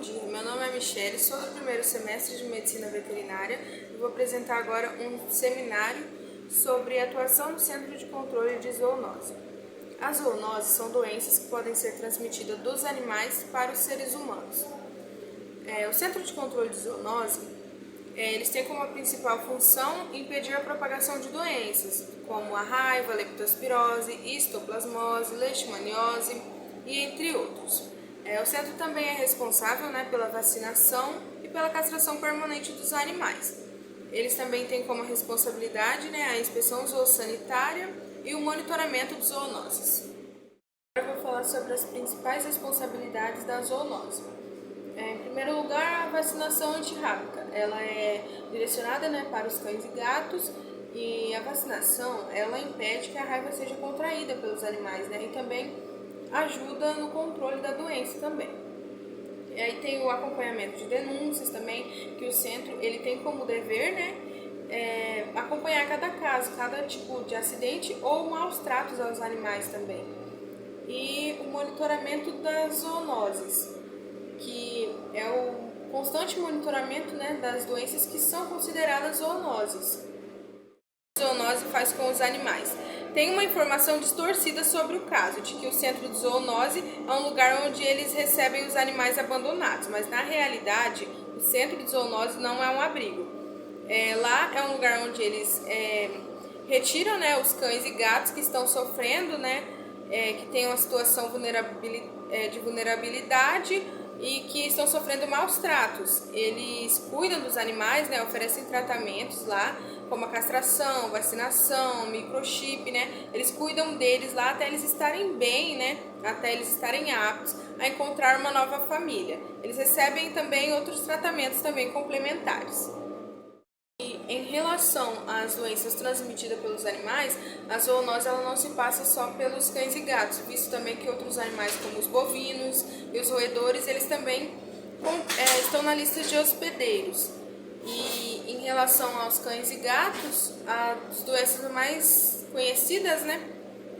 dia, meu nome é Michele, sou do primeiro semestre de Medicina Veterinária e vou apresentar agora um seminário sobre atuação no Centro de Controle de Zoonose. As zoonoses são doenças que podem ser transmitidas dos animais para os seres humanos. O Centro de Controle de Zoonose, eles têm como principal função impedir a propagação de doenças, como a raiva, leptospirose, histoplasmose, leishmaniose e entre outros. O centro também é responsável, pela vacinação e pela castração permanente dos animais. Eles também têm como responsabilidade a inspeção zoossanitária e o monitoramento de zoonoses. Agora eu vou falar sobre as principais responsabilidades da zoonose. Em primeiro lugar, a vacinação antirrábica. Ela é direcionada para os cães e gatos, e a vacinação ela impede que a raiva seja contraída pelos animais, e também ajuda no controle da doença também. E aí tem o acompanhamento de denúncias também, que o centro ele tem como dever acompanhar cada caso, cada tipo de acidente ou maus tratos aos animais também. E o monitoramento das zoonoses, que é o constante monitoramento das doenças que são consideradas zoonoses. A zoonose faz com os animais. Tem uma informação distorcida sobre o caso, de que o centro de zoonose é um lugar onde eles recebem os animais abandonados, mas na realidade o centro de zoonose não é um abrigo. Lá é um lugar onde eles retiram os cães e gatos que estão sofrendo, que tem uma situação de vulnerabilidade e que estão sofrendo maus tratos. Eles cuidam dos animais, oferecem tratamentos lá, como a castração, vacinação, microchip, Eles cuidam deles lá até eles estarem bem, até eles estarem aptos a encontrar uma nova família. Eles recebem também outros tratamentos também complementares. E em relação às doenças transmitidas pelos animais, a zoonose ela não se passa só pelos cães e gatos, visto também que outros animais como os bovinos e os roedores, eles também estão na lista de hospedeiros. E em relação aos cães e gatos, as doenças mais conhecidas,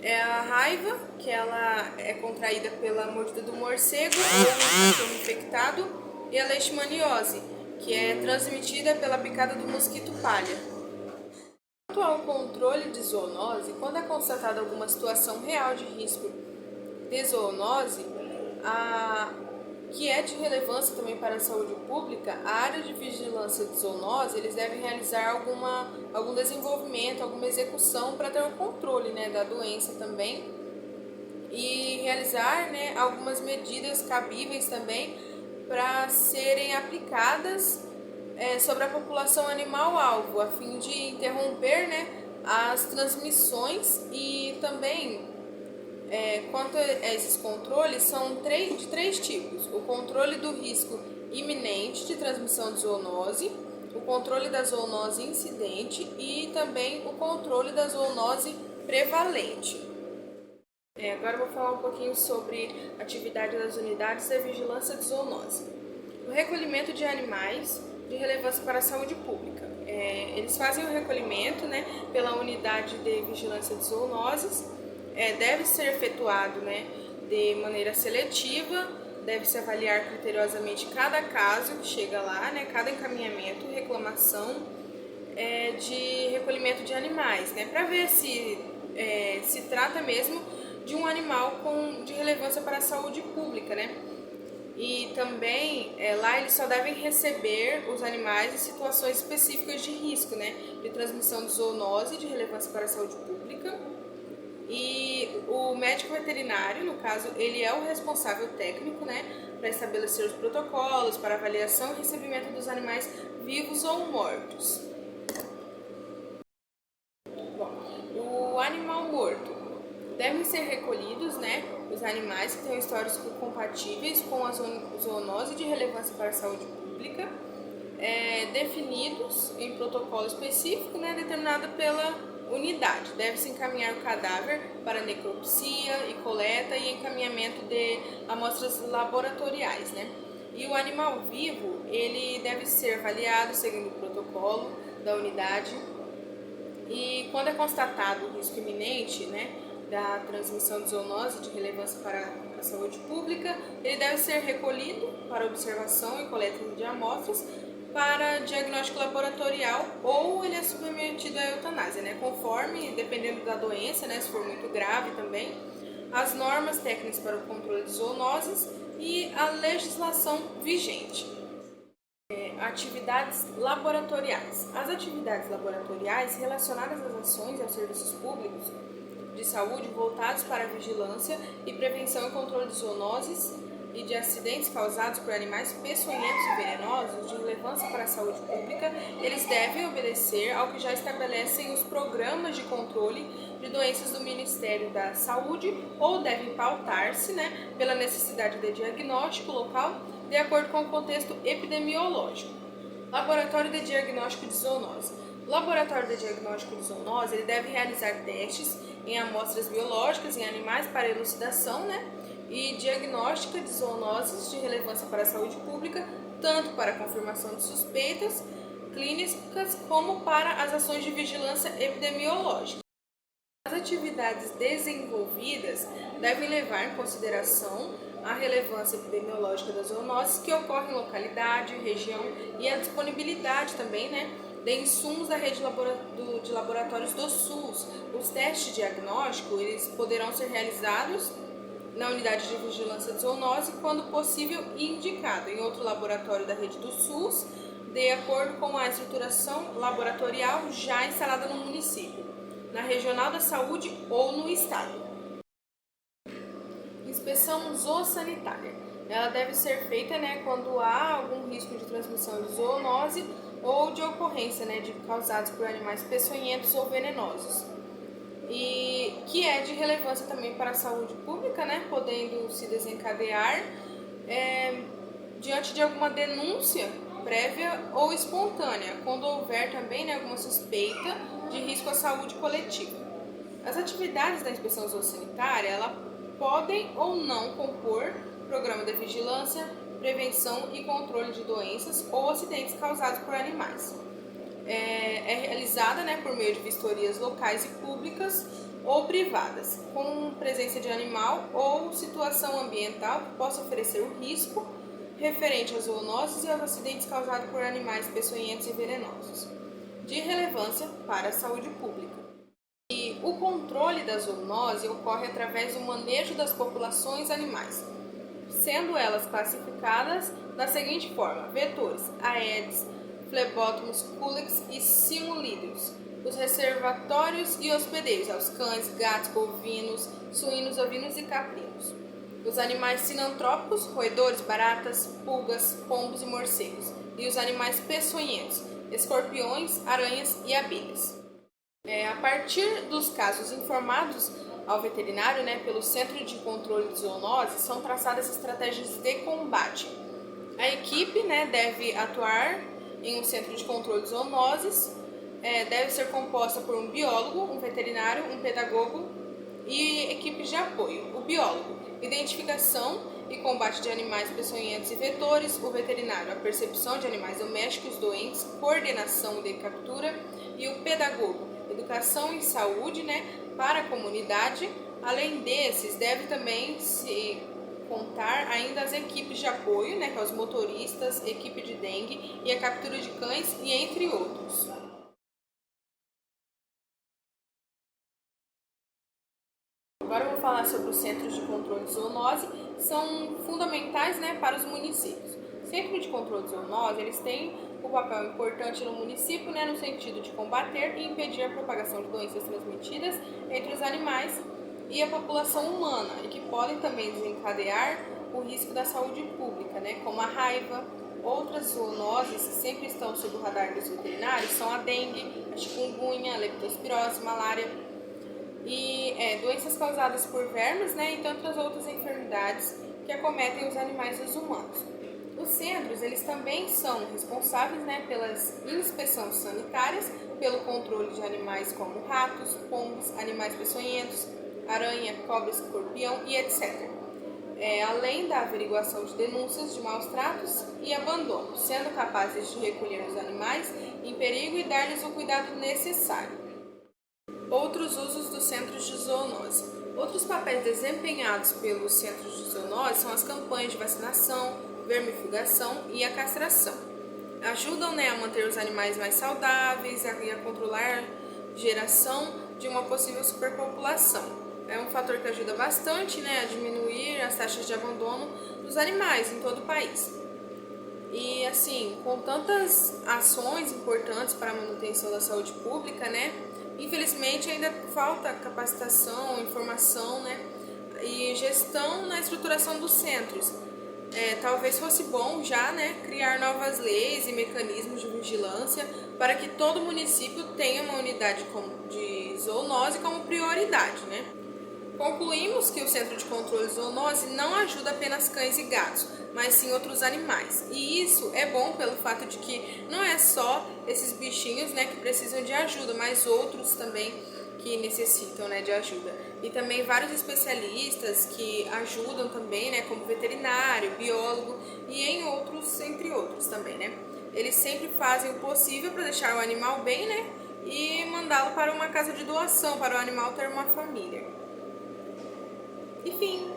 é a raiva, que ela é contraída pela mordida do morcego ou um cachorro infectado, e a leishmaniose, que é transmitida pela picada do mosquito palha. Quanto ao controle de zoonose, quando é constatada alguma situação real de risco de zoonose, que é de relevância também para a saúde pública, a área de vigilância de zoonose, eles devem realizar algum desenvolvimento, alguma execução para ter o controle da doença também e realizar algumas medidas cabíveis também para serem aplicadas sobre a população animal-alvo, a fim de interromper as transmissões. E também, quanto a esses controles, são de três tipos: o controle do risco iminente de transmissão de zoonose, o controle da zoonose incidente e também o controle da zoonose prevalente. Agora eu vou falar um pouquinho sobre a atividade das unidades de vigilância de zoonose. O recolhimento de animais de relevância para a saúde pública. Eles fazem o recolhimento pela unidade de vigilância de zoonoses. Deve ser efetuado de maneira seletiva, deve-se avaliar criteriosamente cada caso que chega lá, cada encaminhamento, reclamação de recolhimento de animais, para ver se trata mesmo de um animal de relevância para a saúde pública, E também lá eles só devem receber os animais em situações específicas de risco, de transmissão de zoonose de relevância para a saúde pública. E o médico veterinário, no caso, ele é o responsável técnico, para estabelecer os protocolos para avaliação e recebimento dos animais vivos ou mortos. Bom, o animal morto. Devem ser recolhidos os animais que têm histórias compatíveis com a zoonose de relevância para a saúde pública, definidos em protocolo específico, determinado pela unidade. Deve-se encaminhar o cadáver para necropsia e coleta e encaminhamento de amostras laboratoriais. E o animal vivo, ele deve ser avaliado seguindo o protocolo da unidade. E quando é constatado o risco iminente, da transmissão de zoonose de relevância para a saúde pública, ele deve ser recolhido para observação e coleta de amostras para diagnóstico laboratorial, ou ele é submetido à eutanásia, né? Conforme, dependendo da doença, né? Se for muito grave também, as normas técnicas para o controle de zoonoses e a legislação vigente. Atividades laboratoriais. As atividades laboratoriais relacionadas às ações e aos serviços públicos de saúde voltados para a vigilância e prevenção e controle de zoonoses e de acidentes causados por animais peçonhentos e venenosos de relevância para a saúde pública, eles devem obedecer ao que já estabelecem os programas de controle de doenças do Ministério da Saúde, ou devem pautar-se, né, pela necessidade de diagnóstico local de acordo com o contexto epidemiológico. Laboratório de diagnóstico de zoonose. O laboratório de diagnóstico de zoonose ele deve realizar testes em amostras biológicas em animais para elucidação, né, e diagnóstica de zoonoses de relevância para a saúde pública, tanto para a confirmação de suspeitas clínicas como para as ações de vigilância epidemiológica. As atividades desenvolvidas devem levar em consideração a relevância epidemiológica das zoonoses que ocorrem em localidade, região e a disponibilidade também, né, de insumos da rede de laboratórios do SUS. Os testes de diagnóstico eles poderão ser realizados na unidade de vigilância de zoonose quando possível e indicado em outro laboratório da rede do SUS, de acordo com a estruturação laboratorial já instalada no município, na regional da saúde ou no estado. Inspeção zoossanitária. Ela deve ser feita, né, quando há algum risco de transmissão de zoonose ou de ocorrência, né, de causados por animais peçonhentos ou venenosos. E que é de relevância também para a saúde pública, né, podendo se desencadear diante de alguma denúncia prévia ou espontânea, quando houver também, né, alguma suspeita de risco à saúde coletiva. As atividades da inspeção zoossanitária, ela podem ou não compor programa de vigilância, prevenção e controle de doenças ou acidentes causados por animais. É realizada, né, por meio de vistorias locais e públicas ou privadas, com presença de animal ou situação ambiental que possa oferecer o risco referente às zoonoses e aos acidentes causados por animais peçonhentos e venenosos, de relevância para a saúde pública. E o controle da zoonose ocorre através do manejo das populações animais, sendo elas classificadas da seguinte forma: vetores, Aedes, Phlebotomus, Culex e Simulídeos. Os reservatórios e hospedeiros, aos cães, gatos, bovinos, suínos, ovinos e caprinos. Os animais sinantrópicos, roedores, baratas, pulgas, pombos e morcegos. E os animais peçonhentos, escorpiões, aranhas e abelhas. A partir dos casos informados ao veterinário, né, pelo Centro de Controle de Zoonoses, são traçadas estratégias de combate. A equipe, né, deve atuar em um centro de controle de zoonoses, deve ser composta por um biólogo, um veterinário, um pedagogo e equipes de apoio. O biólogo, identificação e combate de animais peçonhentos e vetores; o veterinário, a percepção de animais domésticos doentes, coordenação de captura; e o pedagogo, educação e saúde, né, para a comunidade. Além desses, deve também se contar ainda as equipes de apoio, né, que é os motoristas, equipe de dengue e a captura de cães, e entre outros. Agora eu vou falar sobre os centros de controle de zoonose, que são fundamentais, né, para os municípios. O Centro de Controle de Zoonose, eles têm um papel importante no município, né, no sentido de combater e impedir a propagação de doenças transmitidas entre os animais e a população humana, e que podem também desencadear o risco da saúde pública, né, como a raiva. Outras zoonoses que sempre estão sob o radar dos veterinários são a dengue, a chikungunya, a leptospirose, malária e doenças causadas por vermes, né, e tantas outras enfermidades que acometem os animais e os humanos. Os centros, eles também são responsáveis, né, pelas inspeções sanitárias, pelo controle de animais como ratos, pombos, animais peçonhentos, aranha, cobra, escorpião e etc. Além da averiguação de denúncias de maus tratos e abandono, sendo capazes de recolher os animais em perigo e dar-lhes o cuidado necessário. Outros usos dos centros de zoonose. Outros papéis desempenhados pelos centros de zoonose são as campanhas de vacinação, vermifugação e a castração. Ajudam, né, a manter os animais mais saudáveis e a controlar a geração de uma possível superpopulação. É um fator que ajuda bastante, né, a diminuir as taxas de abandono dos animais em todo o país. E assim, com tantas ações importantes para a manutenção da saúde pública, né, infelizmente ainda falta capacitação, informação, né, e gestão na estruturação dos centros. Talvez fosse bom já, né, criar novas leis e mecanismos de vigilância para que todo município tenha uma unidade de zoonose como prioridade, né? Concluímos que o Centro de Controle de Zoonose não ajuda apenas cães e gatos, mas sim outros animais. E isso é bom pelo fato de que não é só esses bichinhos, né, que precisam de ajuda, mas outros também que necessitam, né, de ajuda. E também vários especialistas que ajudam também, né, como veterinário, biólogo e entre outros também, né. Eles sempre fazem o possível para deixar o animal bem, né, e mandá-lo para uma casa de doação, para o animal ter uma família. Enfim.